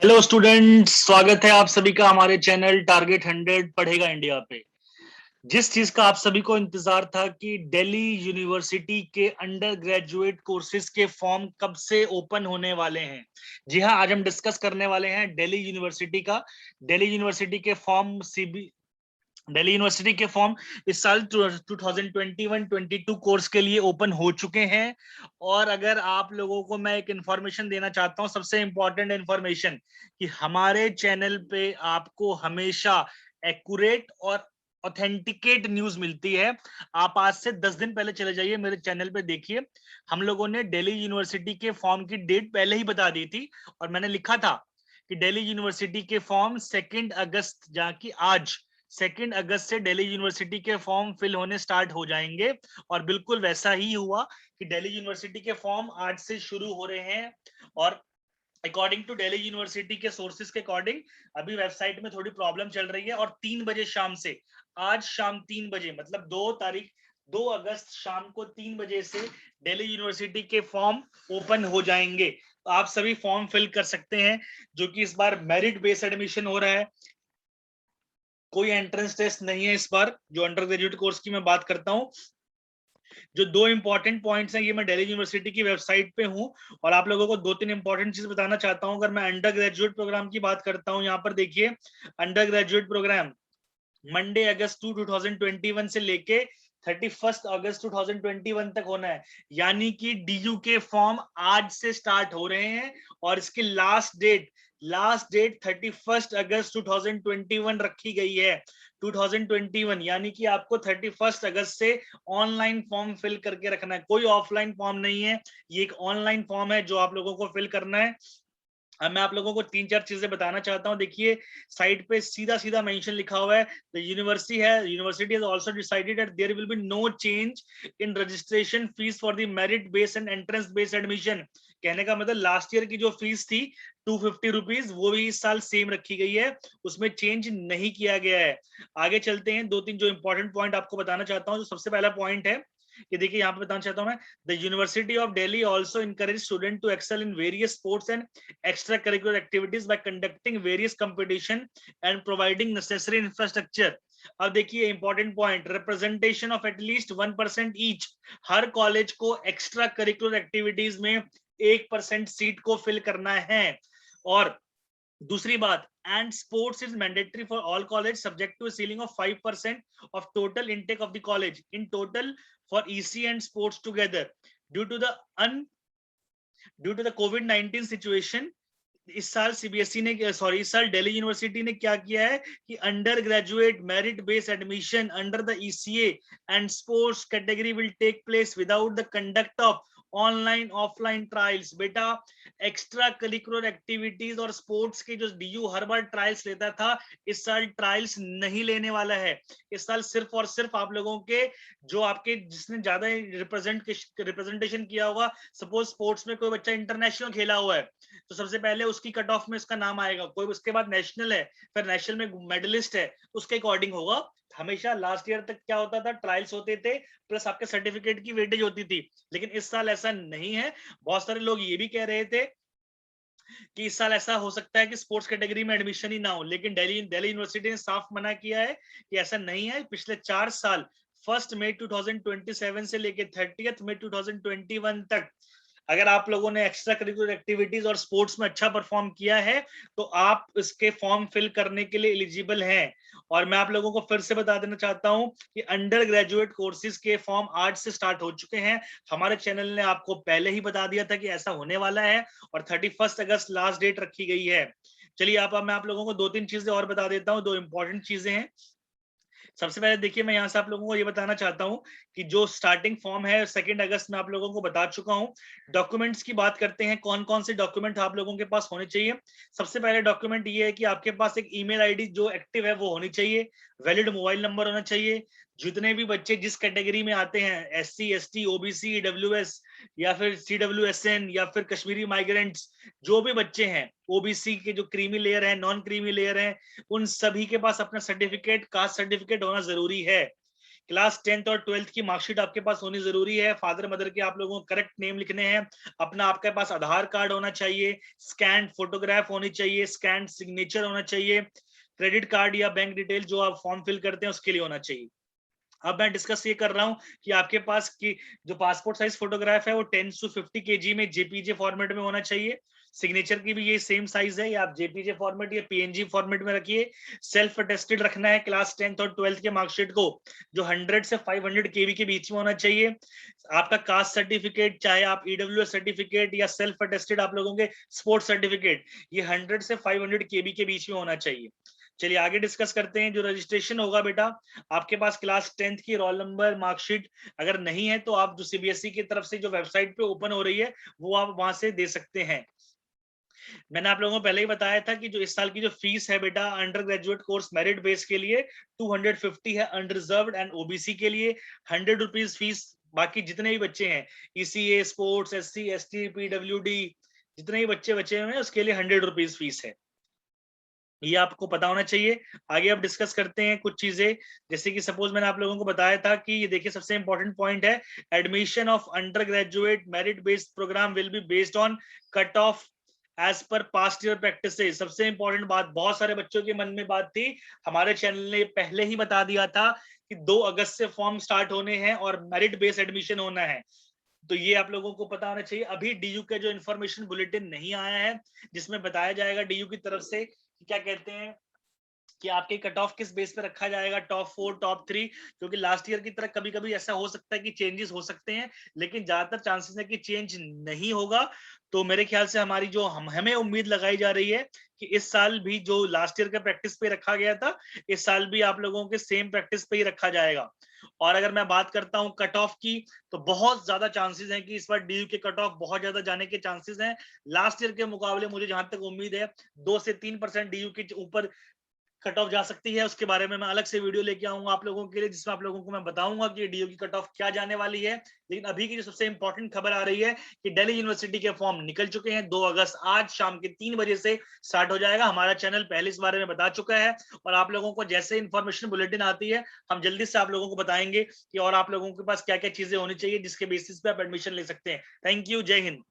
Hello students, स्वागत है आप सभी का हमारे चैनल टारगेट 100 पढ़ेगा इंडिया पे। जिस चीज का आप सभी को इंतजार था कि दिल्ली यूनिवर्सिटी के अंडर ग्रेजुएट कोर्सेज के फॉर्म कब से ओपन होने वाले हैं। जी हाँ, आज हम डिस्कस करने वाले हैं दिल्ली यूनिवर्सिटी का। दिल्ली यूनिवर्सिटी के फॉर्म दिल्ली यूनिवर्सिटी के फॉर्म इस साल 2021-22 कोर्स के लिए ओपन हो चुके हैं। और अगर आप लोगों को मैं एक इंफॉर्मेशन देना चाहता हूं, सबसे इंपॉर्टेंट इंफॉर्मेशन, कि हमारे चैनल पे आपको हमेशा एक्यूरेट और ऑथेंटिकेट न्यूज मिलती है। आप आज से 10 दिन पहले चले जाइए मेरे चैनल पे, देखिए हम लोगों ने दिल्ली यूनिवर्सिटी के फॉर्म की डेट पहले ही बता दी थी। और मैंने लिखा था कि दिल्ली यूनिवर्सिटी के फॉर्म 2 अगस्त, जहाँ की आज 2 अगस्त से दिल्ली यूनिवर्सिटी के फॉर्म फिल होने स्टार्ट हो जाएंगे। और बिल्कुल वैसा ही हुआ कि दिल्ली यूनिवर्सिटी के फॉर्म आज से शुरू हो रहे हैं। और अकॉर्डिंग टू दिल्ली यूनिवर्सिटी के सोर्सेज के अकॉर्डिंग अभी वेबसाइट में थोड़ी प्रॉब्लम चल रही है। और 3 बजे शाम से, आज शाम 3 बजे, मतलब 2 अगस्त शाम को 3 बजे से दिल्ली यूनिवर्सिटी के फॉर्म ओपन हो जाएंगे। तो आप सभी फॉर्म फिल कर सकते हैं, जो कि इस बार मेरिट बेस्ड एडमिशन हो रहा है। कोई एंट्रेंस टेस्ट नहीं है इस बार, जो अंडर ग्रेजुएट कोर्स की मैं बात करता हूँ। जो दो इंपॉर्टेंट पॉइंट्स हैं, ये मैं दिल्ली यूनिवर्सिटी की वेबसाइट पे हूँ और आप लोगों को 2-3 इंपॉर्टेंट चीज बताना चाहता हूँ। अगर मैं अंडर ग्रेजुएट प्रोग्राम की बात करता हूँ, यहाँ पर देखिए अंडर ग्रेजुएट प्रोग्राम मंडे अगस्त 2021 से लेके 31 अगस्त 2021 तक होना है। यानी कि डीयू के फॉर्म आज से स्टार्ट हो रहे हैं और इसकी लास्ट डेट 31 अगस्त 2021 रखी गई है। 2021 यानी कि आपको 31 अगस्त से ऑनलाइन फॉर्म फिल करके रखना है, कोई ऑफलाइन फॉर्म नहीं है। ये एक ऑनलाइन फॉर्म है जो आप लोगों को फिल करना है। अब मैं आप लोगों को 3-4 चीजें बताना चाहता हूं। देखिए साइड पे सीधा सीधा मेंशन लिखा हुआ है, the university has also decided that there will be no change in registration fees for the merit based and entrance based admission. कहने का मतलब लास्ट ईयर की जो फीस थी 250 रुपीज, वो भी इस साल सेम रखी गई है, उसमें चेंज नहीं किया गया है। आगे चलते हैं, 2-3 जो इंपॉर्टेंट पॉइंट आपको बताना चाहता हूँ। जो सबसे पहला पॉइंट है कि देखिए यहाँ पे बताना चाहता हूँ मैं, the university of Delhi also encourage student to excel in various sports and extracurricular activities by conducting various competition and providing necessary infrastructure। अब देखिए important point, representation of at least 1% each. Her college को एक्स्ट्रा करिकुलर एक्टिविटीज में 1% seat को fill करना है। और दूसरी बात, and sports is mandatory for all college subject to ceiling of 5% of total intake of the college in total for EC and sports together. Due to the un due to the कोविड-19 situation, इस साल CBSE ने इस साल Delhi university ने क्या किया है कि under graduate merit based admission under the ECA and sports category will take place without the conduct of online offline trials. बेटा एक्स्ट्रा करिकुलर एक्टिविटीज और स्पोर्ट्स के जो डीयू हर बार ट्रायल्स लेता था, इस साल ट्रायल्स नहीं लेने वाला है। इस साल सिर्फ और सिर्फ आप लोगों के जो आपके जिसने ज्यादा रिप्रेजेंटेशन किया होगा, सपोज स्पोर्ट्स में कोई बच्चा इंटरनेशनल खेला हुआ है तो सबसे पहले उसकी कट ऑफ में उसका नाम आएगा। कोई उसके बाद नेशनल है, फिर नेशनल में मेडलिस्ट है, उसके अकॉर्डिंग होगा। हमेशा लास्ट ईयर तक क्या होता था, ट्रायल्स होते थे प्लस आपके सर्टिफिकेट की वेटेज होती थी। लेकिन इस साल ऐसा नहीं है। बहुत सारे लोग ये भी कह रहे थे कि इस साल ऐसा हो सकता है कि स्पोर्ट्स कैटेगरी में एडमिशन ही ना हो, लेकिन दिल्ली यूनिवर्सिटी ने साफ मना किया है कि ऐसा नहीं है। पिछले 4 साल 1 मई 2027 से लेकर 30 मई 2021 तक अगर आप लोगों ने एक्स्ट्रा करिकुलर एक्टिविटीज और स्पोर्ट्स में अच्छा परफॉर्म किया है तो आप इसके फॉर्म फिल करने के लिए एलिजिबल हैं। और मैं आप लोगों को फिर से बता देना चाहता हूं कि अंडर ग्रेजुएट कोर्सेज के फॉर्म आज से स्टार्ट हो चुके हैं। हमारे चैनल ने आपको पहले ही बता दिया था कि ऐसा होने वाला है और 31 अगस्त लास्ट डेट रखी गई है। चलिए अब मैं आप लोगों को 2-3 चीजें और बता देता हूं, दो इंपॉर्टेंट चीजें हैं। सबसे पहले देखिए मैं यहाँ से आप लोगों को ये बताना चाहता हूँ कि जो स्टार्टिंग फॉर्म है 2 अगस्त में आप लोगों को बता चुका हूँ। डॉक्यूमेंट्स की बात करते हैं, कौन कौन से डॉक्यूमेंट आप लोगों के पास होने चाहिए। सबसे पहले डॉक्यूमेंट ये है कि आपके पास एक ईमेल आईडी जो एक्टिव है वो होनी चाहिए, वैलिड मोबाइल नंबर होना चाहिए। जितने भी बच्चे जिस कैटेगरी में आते हैं, SC ST OBC EWS या फिर CWSN या फिर कश्मीरी माइग्रेंट्स, जो भी बच्चे हैं ओबीसी के, जो क्रीमी लेयर है, नॉन क्रीमी लेयर है, उन सभी के पास अपना सर्टिफिकेट, कास्ट सर्टिफिकेट होना जरूरी है। क्लास 10th और 12th की मार्कशीट आपके पास होनी जरूरी है। फादर मदर के आप लोगों को करेक्ट नेम लिखने हैं। अपना आपके पास आधार कार्ड होना चाहिए, स्कैन फोटोग्राफ होनी चाहिए, स्कैन सिग्नेचर होना चाहिए, क्रेडिट कार्ड या बैंक डिटेल जो आप फॉर्म फिल करते हैं उसके लिए होना चाहिए। अब मैं डिस्कस ये कर रहा हूं कि आपके पास की जो पासपोर्ट साइज फोटोग्राफ है वो 10 to 50 kg में जेपीजे फॉर्मेट में होना चाहिए। सिग्नेचर की भी ये सेम साइज है, या आप जेपीजे फॉर्मेट या पीएनजी फॉर्मेट में रखिए। सेल्फ अटेस्टेड रखना है क्लास 10th और 12th के मार्कशीट को, जो 100 से 500 केवी के बीच में होना चाहिए। आपका कास्ट सर्टिफिकेट, चाहे आप ईडब्ल्यूएस सर्टिफिकेट या सेल्फ अटेस्टेड आप लोगों के स्पोर्ट्स सर्टिफिकेट, ये 100 से 500 केवी के बीच में होना चाहिए। चलिए आगे डिस्कस करते हैं। जो रजिस्ट्रेशन होगा बेटा, आपके पास क्लास 10th की रोल नंबर मार्कशीट अगर नहीं है तो आप जो सीबीएसई की तरफ से जो वेबसाइट पे ओपन हो रही है वो आप वहां से दे सकते हैं। मैंने आप लोगों को पहले ही बताया था कि जो इस साल की जो फीस है बेटा under graduate course merit base के लिए 250 है, अनरिजर्व्ड एंड ओबीसी के लिए 100 रुपीज फीस। बाकी जितने भी बच्चे हैं ECA, sports, SC, ST, PWD, जितने भी बच्चे बचे हुए हैं उसके लिए 100 रुपीज फीस है। ये आपको पता होना चाहिए। आगे अब डिस्कस करते हैं कुछ चीजें, जैसे कि सपोज मैंने आप लोगों को बताया था कि ये देखिए सबसे इंपॉर्टेंट पॉइंट है, admission of under graduate merit based program will be based on cut off as per past year practice. सबसे इंपॉर्टेंट बात, बहुत सारे बच्चों के मन में बात थी, हमारे चैनल ने पहले ही बता दिया था कि 2 अगस्त से फॉर्म स्टार्ट होने हैं और मेरिट बेस्ड एडमिशन होना है। तो ये आप लोगों को पता होना चाहिए। अभी डीयू का जो इन्फॉर्मेशन बुलेटिन नहीं आया है जिसमें बताया जाएगा डीयू की तरफ से क्या कहते हैं कि आपके कट ऑफ किस बेस पे रखा जाएगा, टॉप 4, टॉप 3, क्योंकि लास्ट ईयर की तरह कभी कभी ऐसा हो सकता है कि चेंजेस हो सकते हैं, लेकिन ज्यादातर चांसेस है कि चेंज नहीं होगा। तो मेरे ख्याल से हमारी जो हमें उम्मीद लगाई जा रही है कि इस साल भी जो लास्ट ईयर का प्रैक्टिस पे रखा गया था, इस साल भी आप लोगों के सेम प्रैक्टिस पे ही रखा जाएगा। और अगर मैं बात करता हूं कट ऑफ की, तो बहुत ज्यादा चांसेस हैं कि इस बार डीयू के कट ऑफ बहुत ज्यादा जाने के चांसेस हैं। लास्ट ईयर के मुकाबले मुझे जहां तक उम्मीद है 2 से 3% डीयू के ऊपर कट ऑफ जा सकती है। उसके बारे में मैं अलग से वीडियो लेके आऊंगा आप लोगों के लिए, जिसमें आप लोगों को मैं बताऊंगा कि डीयू की कट ऑफ क्या जाने वाली है। लेकिन अभी की जो सबसे इंपॉर्टेंट खबर आ रही है कि दिल्ली यूनिवर्सिटी के फॉर्म निकल चुके हैं। 2 अगस्त आज शाम के 3 बजे से स्टार्ट हो जाएगा। हमारा चैनल पहले इस बारे में बता चुका है और आप लोगों को जैसे इंफॉर्मेशन बुलेटिन आती है हम जल्दी से आप लोगों को बताएंगे कि और आप लोगों के पास क्या क्या चीजें होनी चाहिए जिसके बेसिस पे आप एडमिशन ले सकते हैं। थैंक यू, जय हिंद।